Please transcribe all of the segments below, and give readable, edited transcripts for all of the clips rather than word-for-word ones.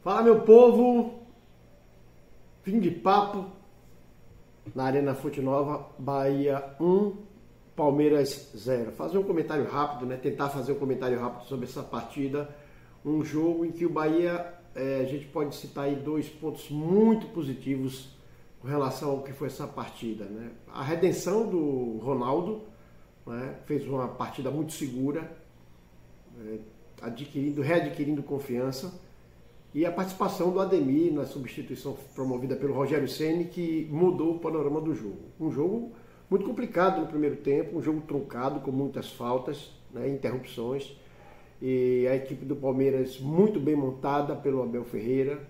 Fala, meu povo, fim de papo na Arena Fonte Nova, Bahia 1, Palmeiras 0. Fazer um comentário rápido, tentar fazer um comentário rápido sobre essa partida, um jogo em que o Bahia, a gente pode citar aí dois pontos muito positivos com relação ao que foi essa partida. A redenção do Ronaldo, fez uma partida muito segura, readquirindo confiança, e a participação do Ademir na substituição promovida pelo Rogério Ceni, que mudou o panorama do jogo. Um jogo muito complicado no primeiro tempo, um jogo truncado, com muitas faltas, interrupções, e a equipe do Palmeiras muito bem montada pelo Abel Ferreira,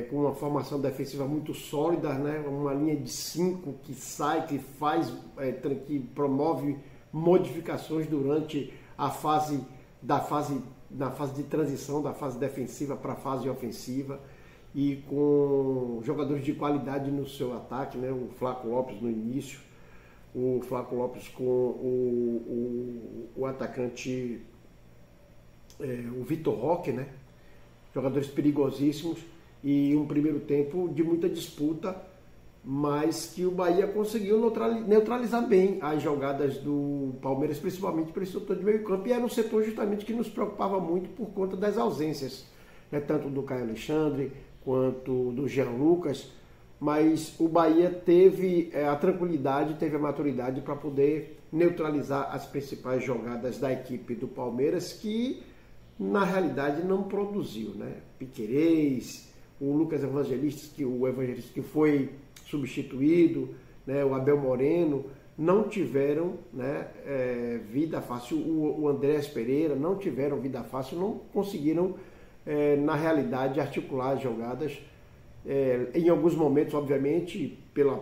com uma formação defensiva muito sólida, uma linha de 5 que sai, que faz, que promove modificações durante a fase de transição, da fase defensiva para a fase ofensiva, e com jogadores de qualidade no seu ataque, o Flaco Lopes no início, o Flaco Lopes com o atacante, o Vitor Roque, jogadores perigosíssimos, e um primeiro tempo de muita disputa, mas que o Bahia conseguiu neutralizar bem as jogadas do Palmeiras, principalmente para esse setor de meio campo, e era um setor justamente que nos preocupava muito por conta das ausências, tanto do Caio Alexandre quanto do Jean Lucas, mas o Bahia teve a tranquilidade, teve a maturidade para poder neutralizar as principais jogadas da equipe do Palmeiras, que na realidade não produziu, Piquerez, o Lucas Evangelista, que foi substituído, o Abel Moreno, não tiveram vida fácil. O Andrés Pereira não tiveram vida fácil, não conseguiram, na realidade, articular as jogadas. Em alguns momentos, obviamente, pela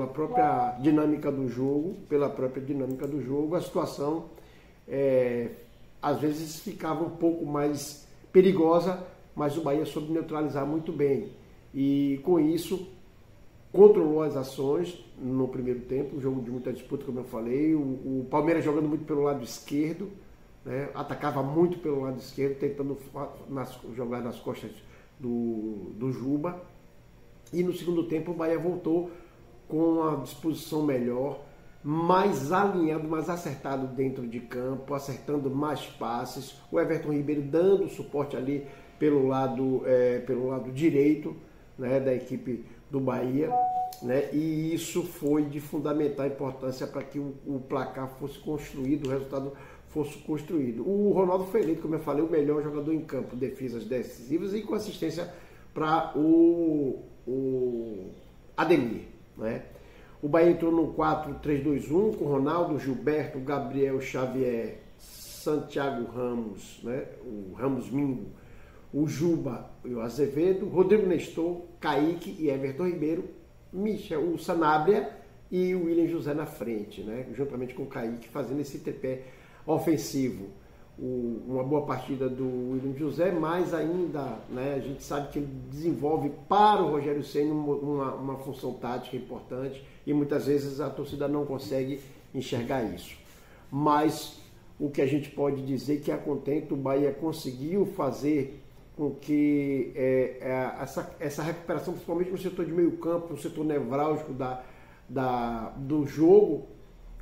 própria dinâmica do jogo, a situação às vezes ficava um pouco mais perigosa, mas o Bahia soube neutralizar muito bem. E com isso, controlou as ações no primeiro tempo, um jogo de muita disputa, como eu falei. O Palmeiras jogando muito pelo lado esquerdo, atacava muito pelo lado esquerdo, tentando jogar nas costas do Juba. E no segundo tempo o Bahia voltou com uma disposição melhor, mais alinhado, mais acertado dentro de campo, acertando mais passes. O Everton Ribeiro dando suporte ali pelo lado direito, da equipe do Bahia, e isso foi de fundamental importância para que o placar fosse construído, o resultado fosse construído. O Ronaldo foi eleito, como eu falei, o melhor jogador em campo, defesas decisivas e com assistência para o Ademir. O Bahia entrou no 4-3-2-1 com Ronaldo, Gilberto, Gabriel Xavier, Santiago Ramos, o Ramos Mingo, o Juba e o Azevedo, Rodrigo Nestor, Kaique e Everton Ribeiro, o Sanabria e o William José na frente, juntamente com o Kaique, fazendo esse tripé ofensivo. Uma boa partida do William José, mas ainda a gente sabe que ele desenvolve para o Rogério Ceni uma função tática importante, e muitas vezes a torcida não consegue enxergar isso. Mas o que a gente pode dizer que a contento, o Bahia conseguiu fazer com que essa recuperação, principalmente no setor de meio campo, no setor nevrálgico do jogo,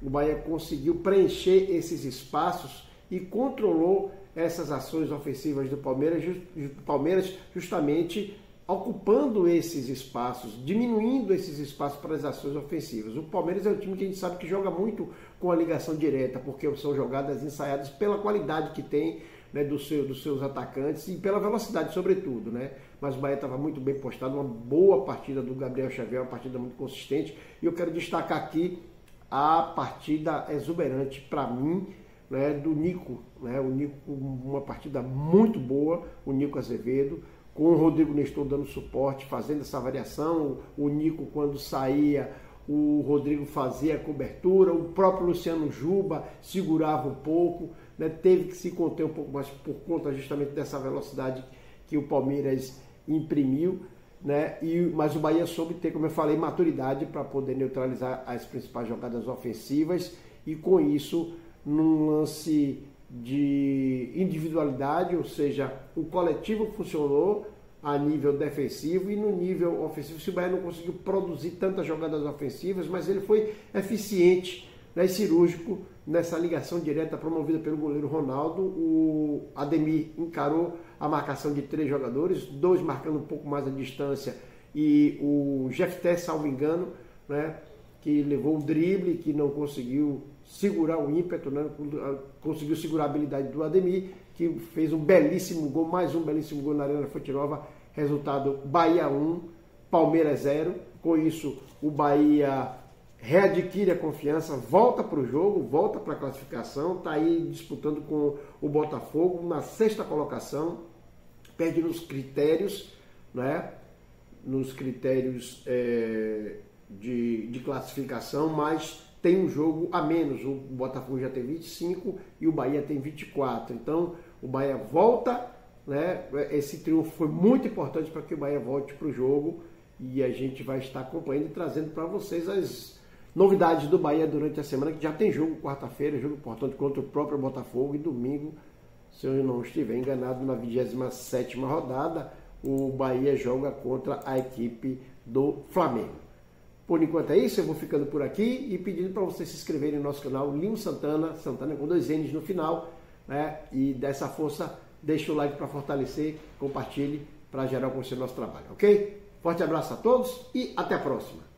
o Bahia conseguiu preencher esses espaços e controlou essas ações ofensivas do Palmeiras justamente ocupando esses espaços, diminuindo esses espaços para as ações ofensivas. O Palmeiras é um time que a gente sabe que joga muito com a ligação direta, porque são jogadas ensaiadas pela qualidade que tem, dos seus atacantes e pela velocidade, sobretudo. Mas o Bahia estava muito bem postado, uma boa partida do Gabriel Xavier, uma partida muito consistente, e eu quero destacar aqui a partida exuberante, para mim, do Nico. O Nico, uma partida muito boa, o Nico Azevedo, com o Rodrigo Nestor dando suporte, fazendo essa variação. O Nico, quando saía, o Rodrigo fazia a cobertura, o próprio Luciano Juba segurava um pouco, teve que se conter um pouco mais por conta justamente dessa velocidade que o Palmeiras imprimiu, mas o Bahia soube ter, como eu falei, maturidade para poder neutralizar as principais jogadas ofensivas, e com isso, num lance de individualidade, ou seja, o coletivo funcionou, a nível defensivo e no nível ofensivo. O Bahia não conseguiu produzir tantas jogadas ofensivas, mas ele foi eficiente, né, e cirúrgico nessa ligação direta promovida pelo goleiro Ronaldo. O Ademir encarou a marcação de 3 jogadores, 2 marcando um pouco mais a distância, e o Jefté, salvo engano, né, que levou o drible, que não conseguiu segurar o ímpeto, né, conseguiu segurar a habilidade do Ademir, que fez um belíssimo gol, mais um belíssimo gol na Arena Fonte Nova. Resultado: Bahia 1, Palmeiras 0. Com isso, o Bahia readquire a confiança, volta para o jogo, volta para a classificação, está aí disputando com o Botafogo na 6ª colocação, perde nos critérios, né? Nos critérios de classificação, mas tem um jogo a menos. O Botafogo já tem 25 e o Bahia tem 24. Então o Bahia volta, né? Esse triunfo foi muito importante para que o Bahia volte para o jogo, e a gente vai estar acompanhando e trazendo para vocês as novidades do Bahia durante a semana, que já tem jogo quarta-feira, jogo importante contra o próprio Botafogo, e domingo, se eu não estiver enganado, na 27ª rodada, o Bahia joga contra a equipe do Flamengo. Por enquanto é isso, eu vou ficando por aqui e pedindo para vocês se inscreverem no nosso canal Lino Santana, Santana com 2 N's no final, né? E dessa força, deixa o like para fortalecer, compartilhe para gerar o conhecimento do nosso trabalho, ok? Forte abraço a todos e até a próxima!